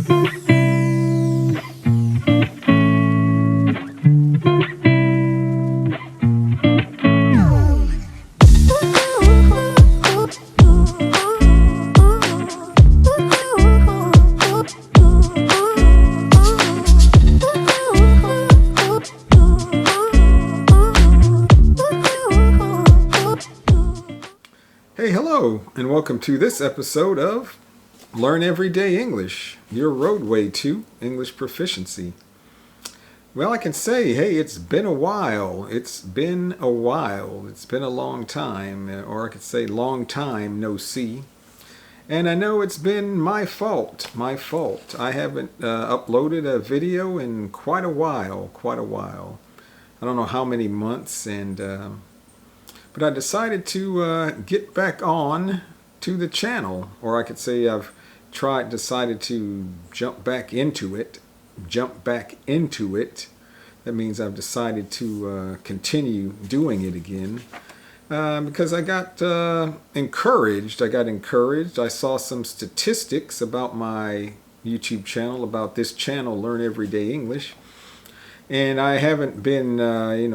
Hey, hello, and welcome to this episode of Learn Everyday English, your roadway to English proficiency. Well, I can say, hey, it's been a while. It's been a long time, or I could say long time no see. And I know it's been my fault. I haven't uploaded a video in quite a while. I don't know how many months, but I decided to get back on to the channel, or I could say I've decided to jump back into it. That means I've decided to continue doing it again because I got encouraged. I saw some statistics about my YouTube channel, about this channel, Learn Everyday English. And I haven't been,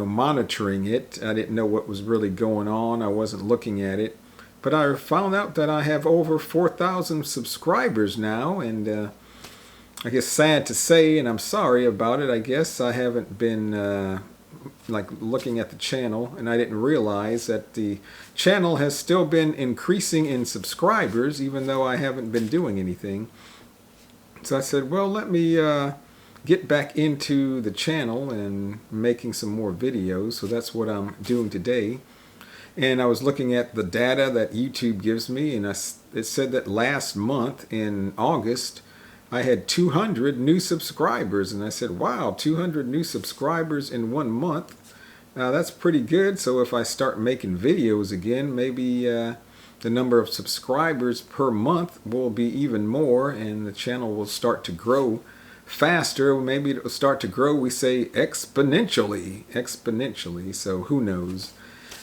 monitoring it. I didn't know what was really going on. I wasn't looking at it. But I found out that I have over 4,000 subscribers now. And I guess sad to say, and I'm sorry about it, I guess I haven't been looking at the channel. And I didn't realize that the channel has still been increasing in subscribers, even though I haven't been doing anything. So I said, well, let me get back into the channel and making some more videos. So that's what I'm doing today. And I was looking at the data that YouTube gives me, and it said that last month in August I had 200 new subscribers. And I said, wow, 200 new subscribers in 1 month. That's pretty good. So if I start making videos again, maybe the number of subscribers per month will be even more, and the channel will start to grow faster. Maybe it will start to grow, we say, exponentially, so who knows.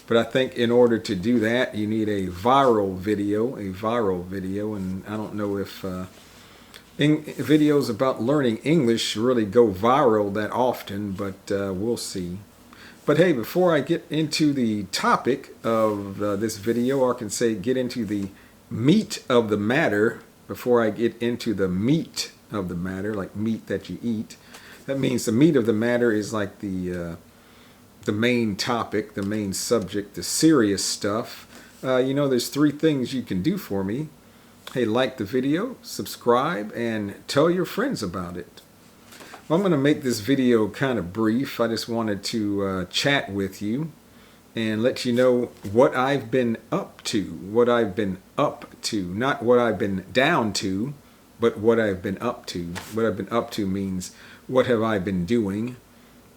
But I think in order to do that, you need a viral video, and I don't know if videos about learning English really go viral that often, but we'll see. But hey, before I get into the topic of this video, or I can say get into the meat of the matter, before I get into the meat of the matter, like meat that you eat. That means the meat of the matter is like the main topic, the main subject, the serious stuff. There's 3 things you can do for me. Hey, like the video, subscribe, and tell your friends about it. Well, I'm going to make this video kind of brief. I just wanted to chat with you and let you know what I've been up to. Not what I've been down to, but what I've been up to. What I've been up to means what have I been doing.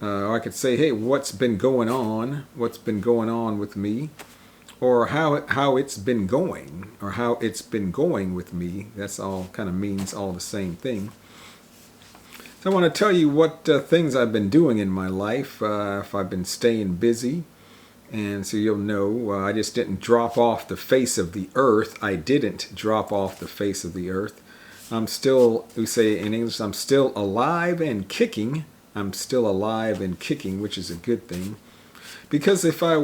Or I could say, hey, what's been going on with me, or how it's been going with me. That's all kind of means all the same thing. So I want to tell you what things I've been doing in my life, if I've been staying busy. And so you'll know I just didn't drop off the face of the earth. I didn't drop off the face of the earth. I'm still, we say in English, I'm still alive and kicking. Which is a good thing. Because if I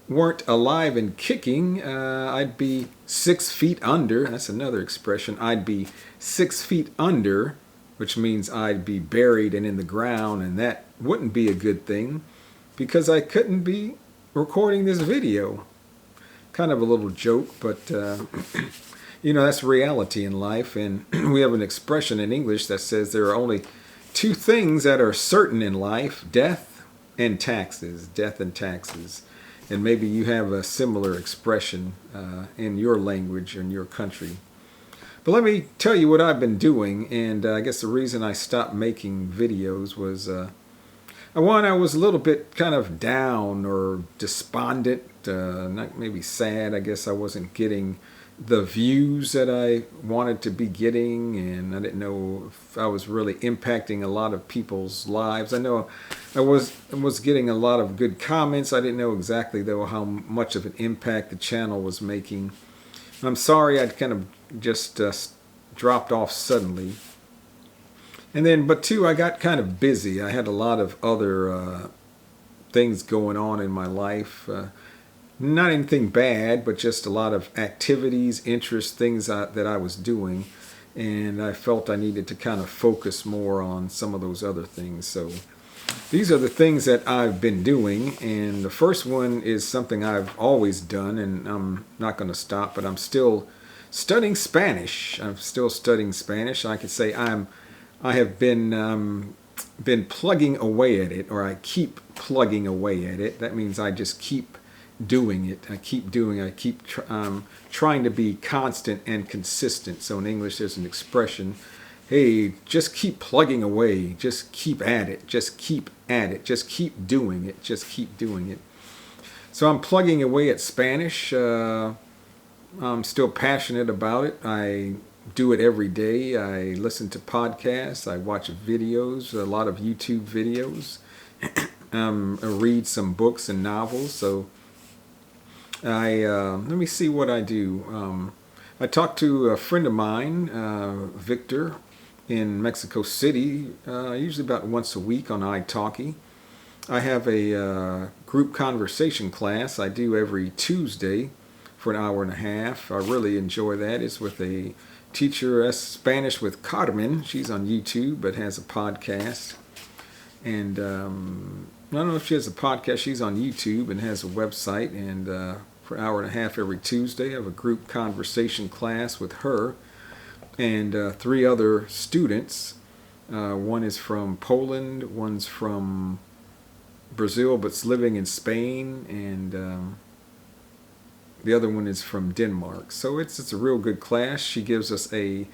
weren't alive and kicking, I'd be 6 feet under. That's another expression. I'd be 6 feet under, which means I'd be buried and in the ground, and that wouldn't be a good thing because I couldn't be recording this video. Kind of a little joke, but that's reality in life. And we have an expression in English that says there are only 2 things that are certain in life: death and taxes. And maybe you have a similar expression in your language or in your country. But let me tell you what I've been doing. And I guess the reason I stopped making videos was I was a little bit kind of down or despondent, not maybe sad. I guess I wasn't getting the views that I wanted to be getting, and I didn't know if I was really impacting a lot of people's lives. I know I was getting a lot of good comments. I didn't know exactly, though, how much of an impact the channel was making. I'm sorry I'd kind of just dropped off suddenly. And then, but two, I got kind of busy. I had a lot of other things going on in my life. Not anything bad, but just a lot of activities, interests, things that I was doing. And I felt I needed to kind of focus more on some of those other things. So these are the things that I've been doing. And the first one is something I've always done, and I'm not going to stop, but I'm still studying Spanish. I'm still studying Spanish. I could say I have been plugging away at it, or I keep plugging away at it. That means I just keep doing it. I keep trying to be constant and consistent. So in English there's an expression, hey, just keep plugging away, just keep at it, just keep at it, just keep doing it, just keep doing it. So I'm plugging away at Spanish. I'm still passionate about it. I do it every day. I listen to podcasts, I watch videos, a lot of YouTube videos. I read some books and novels. So let me see what I do. I talked to a friend of mine, Victor, in Mexico City, usually about once a week on iTalki. I have a group conversation class I do every Tuesday for an hour and a half. I really enjoy that. It's with a teacher, Spanish with Carmen. She's on YouTube but has a podcast. And I don't know if she has a podcast. She's on YouTube and has a website. And for an hour and a half every Tuesday, I have a group conversation class with her and 3 other students. One is from Poland, one's from Brazil but's living in Spain, and the other one is from Denmark. So it's a real good class. She gives us a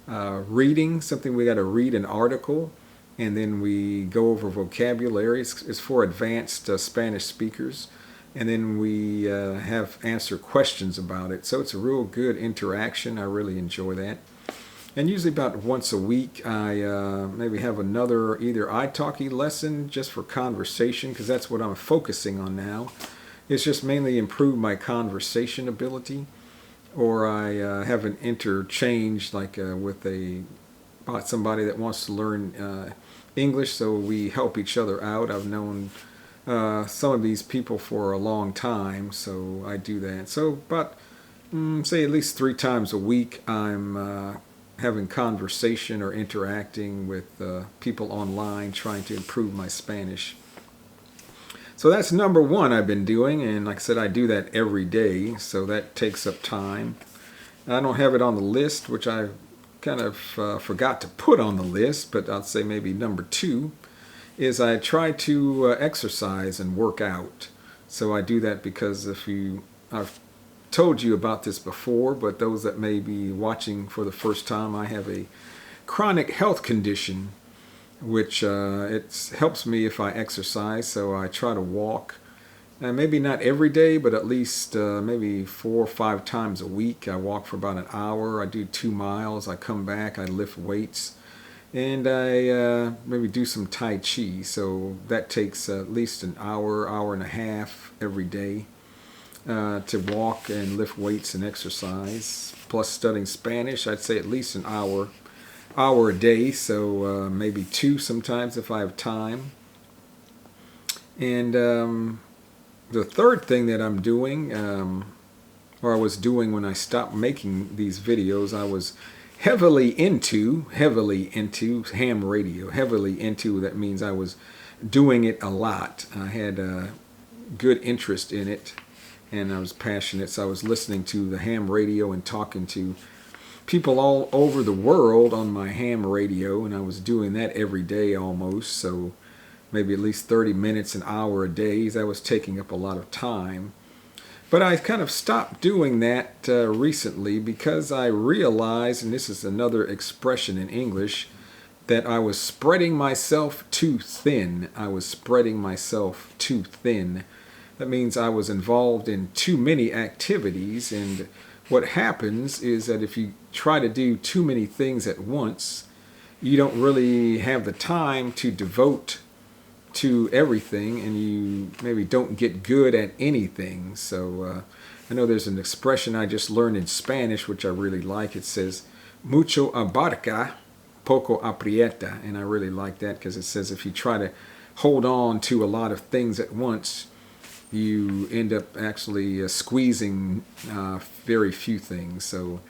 reading, something we got to read, an article, and then we go over vocabulary. It's for advanced Spanish speakers. And then we have answer questions about it. So it's a real good interaction. I really enjoy that. And usually about once a week, I maybe have another either iTalki lesson just for conversation, because that's what I'm focusing on now. It's just mainly improve my conversation ability. Or I have an interchange like with somebody that wants to learn English, so we help each other out. I've known some of these people for a long time, so I do that. So about say at least 3 times a week I'm having conversation or interacting with people online, trying to improve my Spanish. So that's number 1 I've been doing, and like I said, I do that every day, so that takes up time. I don't have it on the list, which I kind of forgot to put on the list, but I'll say maybe number 2 is I try to exercise and work out. So I do that because I've told you about this before, but those that may be watching for the first time, I have a chronic health condition, which it helps me if I exercise. So I try to walk, and maybe not every day, but at least maybe 4 or 5 times a week. I walk for about an hour. I do 2 miles. I come back. I lift weights. And I maybe do some Tai Chi, so that takes at least an hour, hour and a half every day to walk and lift weights and exercise. Plus studying Spanish, I'd say at least an hour a day, so maybe 2 sometimes if I have time. And the third thing that I'm doing, or I was doing when I stopped making these videos, I was heavily into ham radio. Heavily into, that means I was doing it a lot. I had a good interest in it, and I was passionate. So I was listening to the ham radio and talking to people all over the world on my ham radio, and I was doing that every day almost. So maybe at least 30 minutes, an hour a day. That was taking up a lot of time. But I kind of stopped doing that recently because I realized, and this is another expression in English, that I was spreading myself too thin. I was spreading myself too thin. That means I was involved in too many activities, and what happens is that if you try to do too many things at once, you don't really have the time to devote to everything, and you maybe don't get good at anything. So I know there's an expression I just learned in Spanish which I really like. It says mucho abarca poco aprieta, and I really like that because it says if you try to hold on to a lot of things at once, you end up actually squeezing very few things. So,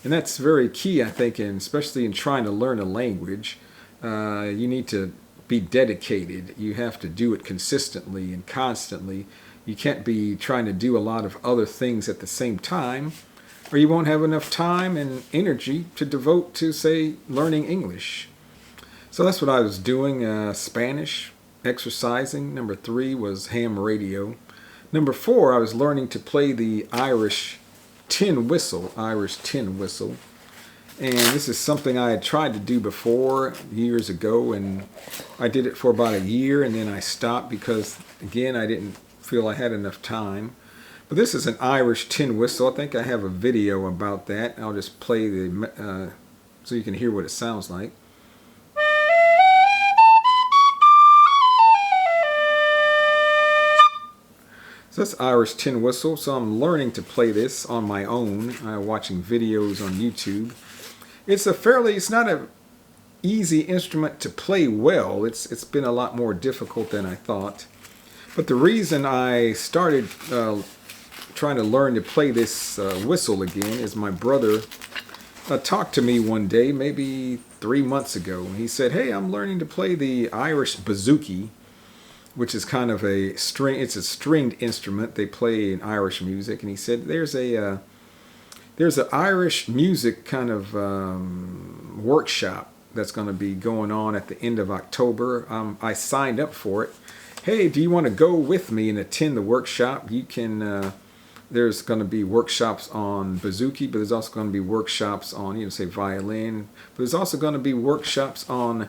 and that's very key, I think, and especially in trying to learn a language. You need to be dedicated. You have to do it consistently and constantly. You can't be trying to do a lot of other things at the same time, or you won't have enough time and energy to devote to, say, learning English. So that's what I was doing. Spanish, exercising. Number 3 was ham radio. Number 4, I was learning to play the Irish tin whistle. And this is something I had tried to do before years ago, and I did it for about a year, and then I stopped because, again, I didn't feel I had enough time. But this is an Irish tin whistle. I think I have a video about that. I'll just play the so you can hear what it sounds like. So that's Irish tin whistle. So I'm learning to play this on my own, watching videos on YouTube. It's not an easy instrument to play well. It's been a lot more difficult than I thought. But the reason I started trying to learn to play this whistle again is my brother talked to me one day, maybe 3 months ago. And he said, "Hey, I'm learning to play the Irish bouzouki," which is kind of it's a stringed instrument. They play in Irish music. And he said, there's an Irish music kind of workshop that's going to be going on at the end of October. I signed up for it. Hey, do you want to go with me and attend the workshop? You can. There's going to be workshops on bouzouki, but there's also going to be workshops on, say, violin. But there's also going to be workshops on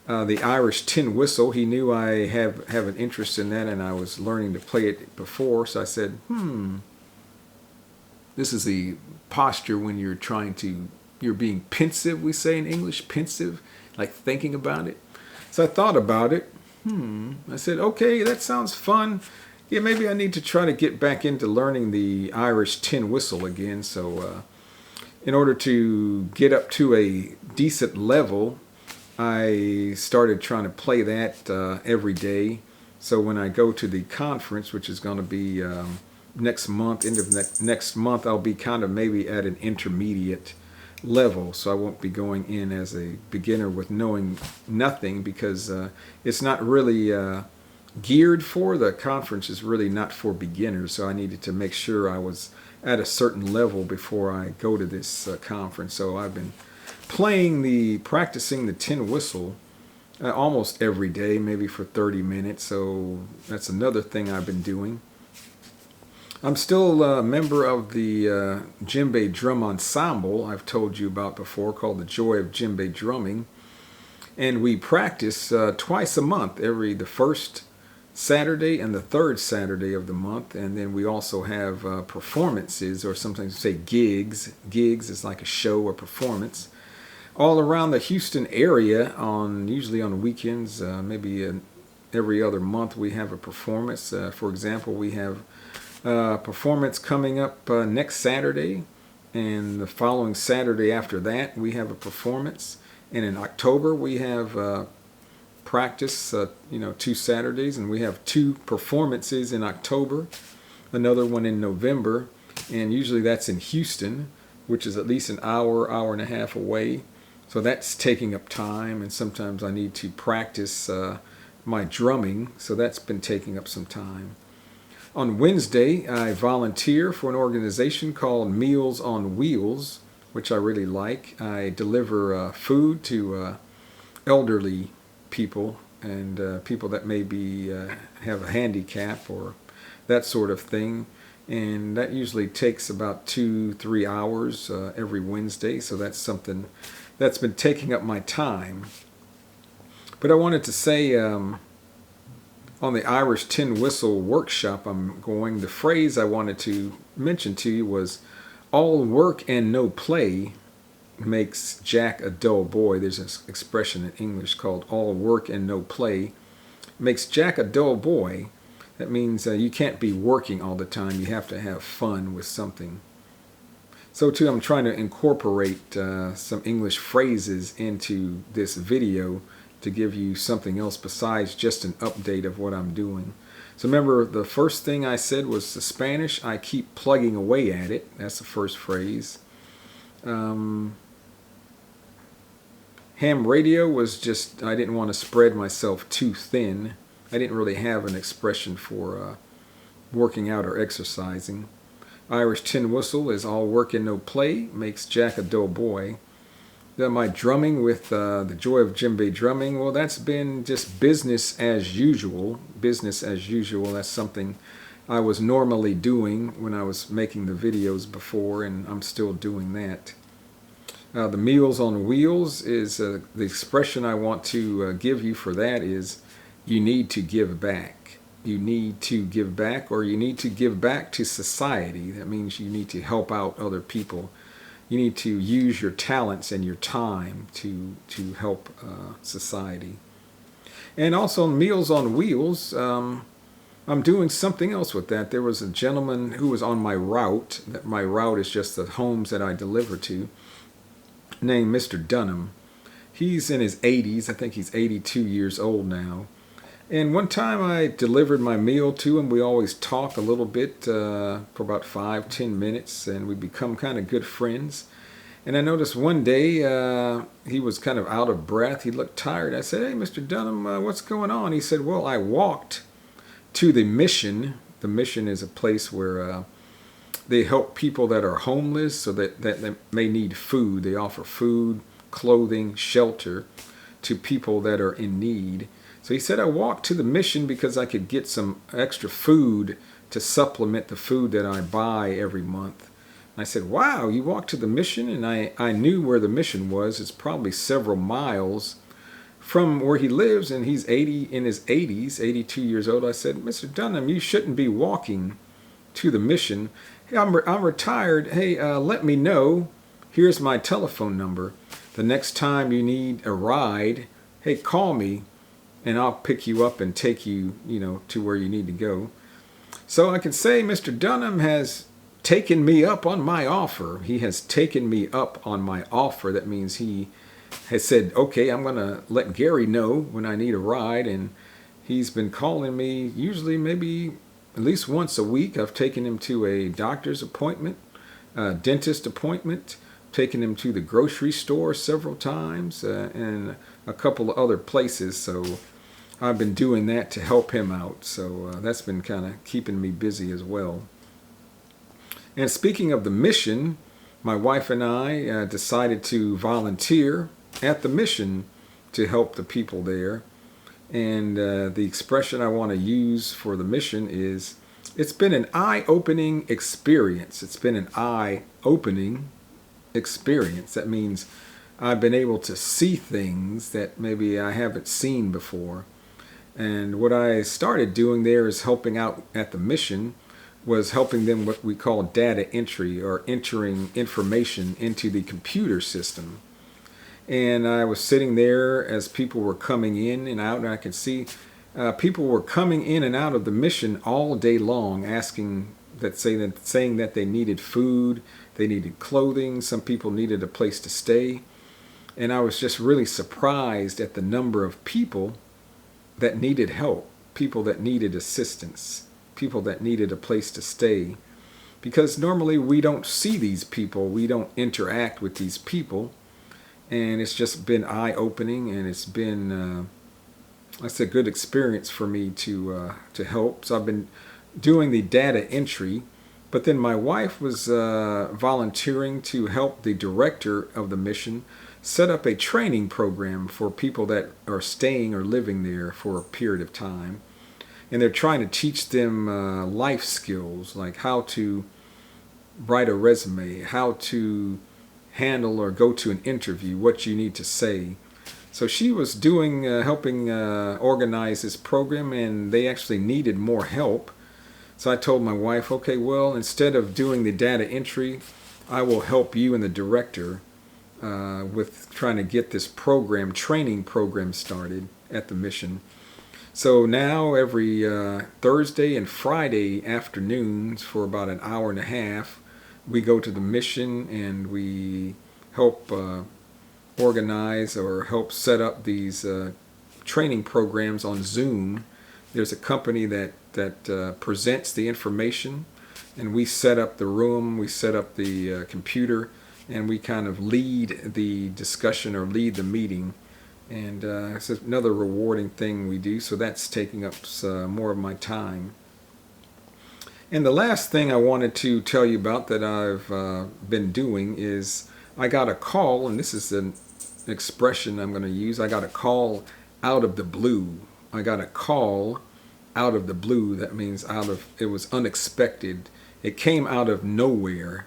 the Irish tin whistle. He knew I have an interest in that, and I was learning to play it before. So I said, this is the posture when you're being pensive, we say in English, pensive, like thinking about it. So I thought about it. I said, okay, that sounds fun. Yeah, maybe I need to try to get back into learning the Irish tin whistle again. So in order to get up to a decent level, I started trying to play that every day. So when I go to the conference, which is going to be next month, end of next month, I'll be kind of maybe at an intermediate level. So I won't be going in as a beginner with knowing nothing, because it's not really geared for, the conference is really not for beginners. So I needed to make sure I was at a certain level before I go to this conference. So I've been practicing the tin whistle almost every day, maybe for 30 minutes. So that's another thing I've been doing. I'm still a member of the Jimbe drum ensemble I've told you about before, called the Joy of Jimbe Drumming. And we practice twice a month, the first Saturday and the third Saturday of the month. And then we also have performances, or sometimes we say gigs. Gigs is like a show or performance all around the Houston area, usually on weekends. Maybe every other month we have a performance. For example, we have performance coming up next Saturday, and the following Saturday after that we have a performance. And in October we have practice, 2 Saturdays, and we have 2 performances in October, another one in November, and usually that's in Houston, which is at least an hour and a half away. So that's taking up time, and sometimes I need to practice my drumming, so that's been taking up some time. On Wednesday, I volunteer for an organization called Meals on Wheels, which I really like. I deliver food to elderly people and people that maybe have a handicap or that sort of thing. And that usually takes about 2-3 hours every Wednesday, so that's something that's been taking up my time. But I wanted to say, on the Irish tin whistle workshop I'm going, the phrase I wanted to mention to you was, "All work and no play makes Jack a dull boy." There's an expression in English called "all work and no play makes Jack a dull boy." That means you can't be working all the time. You have to have fun with something. So too, I'm trying to incorporate some English phrases into this video to give you something else besides just an update of what I'm doing. So remember, the first thing I said was the Spanish. I keep plugging away at it. That's the first phrase. Ham radio was just, I didn't want to spread myself too thin. I didn't really have an expression for working out or exercising. Irish tin whistle is all work and no play, makes Jack a dull boy. Then my drumming with the joy of Jimbe drumming, well, that's been just business as usual. Business as usual, that's something I was normally doing when I was making the videos before, and I'm still doing that. The Meals on Wheels is the expression I want to give you for that is you need to give back. You need to give back, or you need to give back to society. That means you need to help out other people. You need to use your talents and your time to help society. And also Meals on Wheels, I'm doing something else with that. There was a gentleman who was on my route. My route is just the homes that I deliver to, named Mr. Dunham. He's in his 80s. I think he's 82 years old now. And one time I delivered my meal to him. We always talk a little bit for about 5-10 minutes, and we become kind of good friends. And I noticed one day he was kind of out of breath. He looked tired. I said, "Hey, Mr. Dunham, what's going on?" He said, "Well, I walked to the mission." The mission is a place where they help people that are homeless, so that they may need food. They offer food, clothing, shelter to people that are in need. So he said, "I walked to the mission because I could get some extra food to supplement the food that I buy every month." And I said, "Wow, you walked to the mission?" And I knew where the mission was. It's probably several miles from where he lives, and he's in his 80s, 82 years old. I said, "Mr. Dunham, you shouldn't be walking to the mission. Hey, I'm retired. Hey, let me know. Here's my telephone number. The next time you need a ride, hey, call me, and I'll pick you up and take you, to where you need to go." So I can say Mr. Dunham has taken me up on my offer. He has taken me up on my offer. That means he has said, "Okay, I'm going to let Gary know when I need a ride," and he's been calling me usually maybe at least once a week. I've taken him to a doctor's appointment, a dentist appointment, taken him to the grocery store several times, and a couple of other places. So I've been doing that to help him out. So that's been kind of keeping me busy as well. And speaking of the mission, my wife and I decided to volunteer at the mission to help the people there. And the expression I want to use for the mission is, it's been an eye-opening experience. It's been an eye-opening experience. That means I've been able to see things that maybe I haven't seen before. And what I started doing there is helping out at the mission, was helping them what we call data entry, or entering information into the computer system. And I was sitting there as people were coming in and out, and I could see people were coming in and out of the mission all day long, saying that they needed food, they needed clothing, some people needed a place to stay. And I was just really surprised at the number of people that needed help, people that needed assistance, people that needed a place to stay. Because normally we don't see these people, we don't interact with these people. And it's just been eye-opening, and it's been that's a good experience for me to help. So I've been doing the data entry, but then my wife was volunteering to help the director of the mission set up a training program for people that are staying or living there for a period of time. And they're trying to teach them life skills, like how to write a resume, how to handle or go to an interview, what you need to say. So she was helping organize this program, and they actually needed more help. So I told my wife, okay, well, instead of doing the data entry, I will help you and the director with trying to get this training program started at the mission. So now every Thursday and Friday afternoons for about an hour and a half, we go to the mission and we help organize or help set up these training programs on Zoom. There's a company that presents the information, and we set up the room, we set up the computer, and we kind of lead the discussion or lead the meeting. And it's another rewarding thing we do, so that's taking up more of my time. And the last thing I wanted to tell you about that I've been doing is I got a call, and this is an expression I'm going to use. I got a call out of the blue. I got a call out of the blue. That means it was unexpected. It came out of nowhere,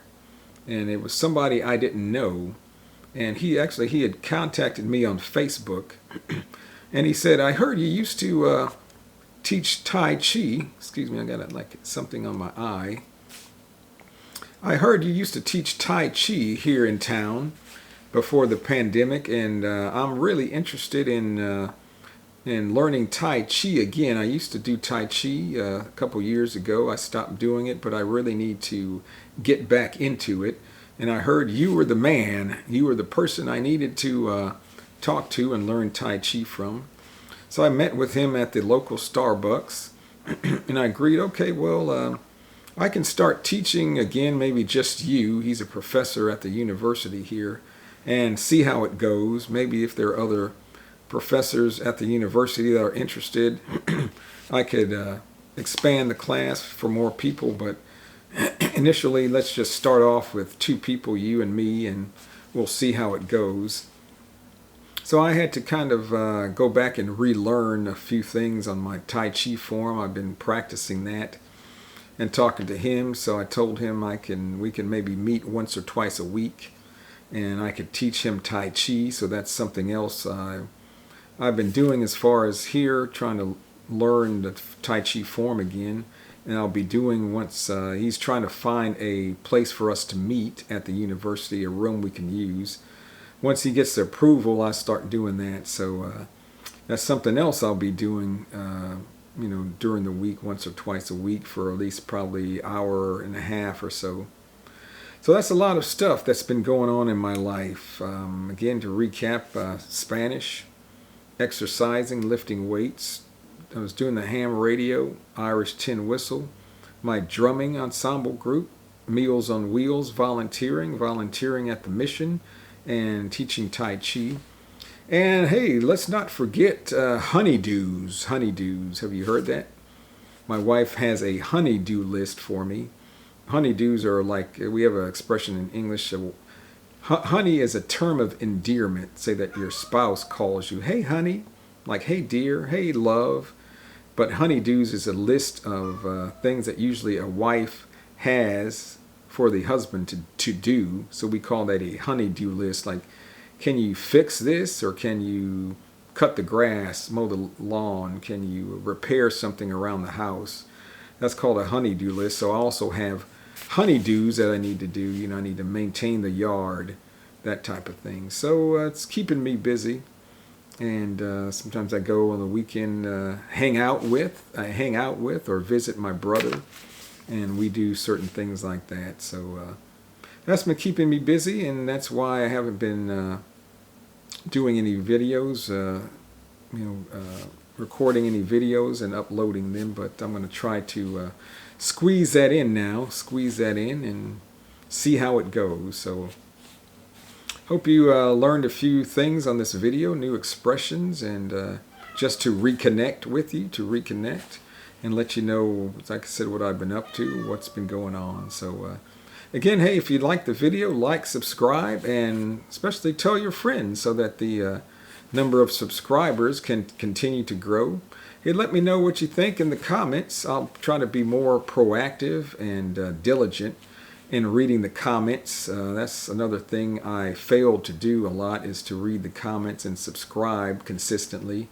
and it was somebody I didn't know. And he had contacted me on Facebook, and he said, "I heard you used to teach Tai Chi." Excuse me, I got like something on my eye. "I heard you used to teach Tai Chi here in town before the pandemic, and I'm really interested in learning Tai Chi again. I used to do Tai Chi a couple years ago. I stopped doing it, but I really need to get back into it. And I heard you were the man. You were the person I needed to talk to and learn Tai Chi from." So I met with him at the local Starbucks, and I agreed, okay, well, I can start teaching again, maybe just you. He's a professor at the university here, and see how it goes. Maybe if there are other professors at the university that are interested, I could expand the class for more people, but initially let's just start off with 2 people, you and me, and we'll see how it goes. So I had to kind of go back and relearn a few things on my Tai Chi form. I've been practicing that and talking to him, so I told him we can maybe meet once or twice a week, and I could teach him Tai Chi. So that's something else I've been doing as far as here, trying to learn the Tai Chi form again. And I'll be doing once he's trying to find a place for us to meet at the university, a room we can use. Once he gets the approval, I start doing that. So that's something else I'll be doing, during the week, once or twice a week for at least probably an hour and a half or so. So that's a lot of stuff that's been going on in my life. Again, to recap, Spanish, exercising, lifting weights. I was doing the ham radio, Irish tin whistle, my drumming ensemble group, Meals on Wheels, volunteering at the mission, and teaching Tai Chi. And hey, let's not forget honeydews. Honeydews, have you heard that? My wife has a honeydew list for me. Honeydews are like, we have an expression in English, honey is a term of endearment. Say that your spouse calls you, "Hey honey," like "Hey dear," "Hey love." But honeydews is a list of things that usually a wife has for the husband to do. So we call that a honeydew list. Like, can you fix this, or can you cut the grass, mow the lawn, can you repair something around the house? That's called a honeydew list. So I also have honeydews that I need to do. I need to maintain the yard, that type of thing. So it's keeping me busy. And sometimes I go on the weekend, hang out with or visit my brother, and we do certain things like that. So that's been keeping me busy, and that's why I haven't been doing any videos, recording any videos and uploading them. But I'm going to try to squeeze that in and see how it goes. So hope you learned a few things on this video, new expressions, and just to reconnect with you, and let you know, like I said, what I've been up to, what's been going on. So again, hey, if you like the video, like, subscribe, and especially tell your friends so that the number of subscribers can continue to grow. Hey, let me know what you think in the comments. I'll try to be more proactive and diligent in reading the comments. That's another thing I failed to do a lot, is to read the comments and subscribe consistently.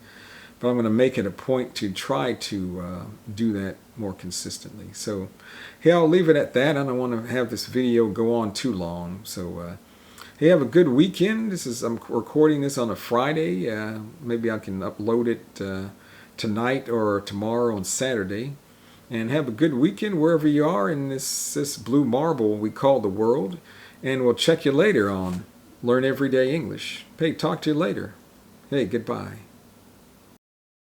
But I'm going to make it a point to try to do that more consistently. So, hey, I'll leave it at that. I don't want to have this video go on too long. So, hey, have a good weekend. I'm recording this on a Friday. Maybe I can upload it tonight or tomorrow on Saturday. And have a good weekend wherever you are in this blue marble we call the world. And we'll check you later on Learn Everyday English. Hey, talk to you later. Hey, goodbye.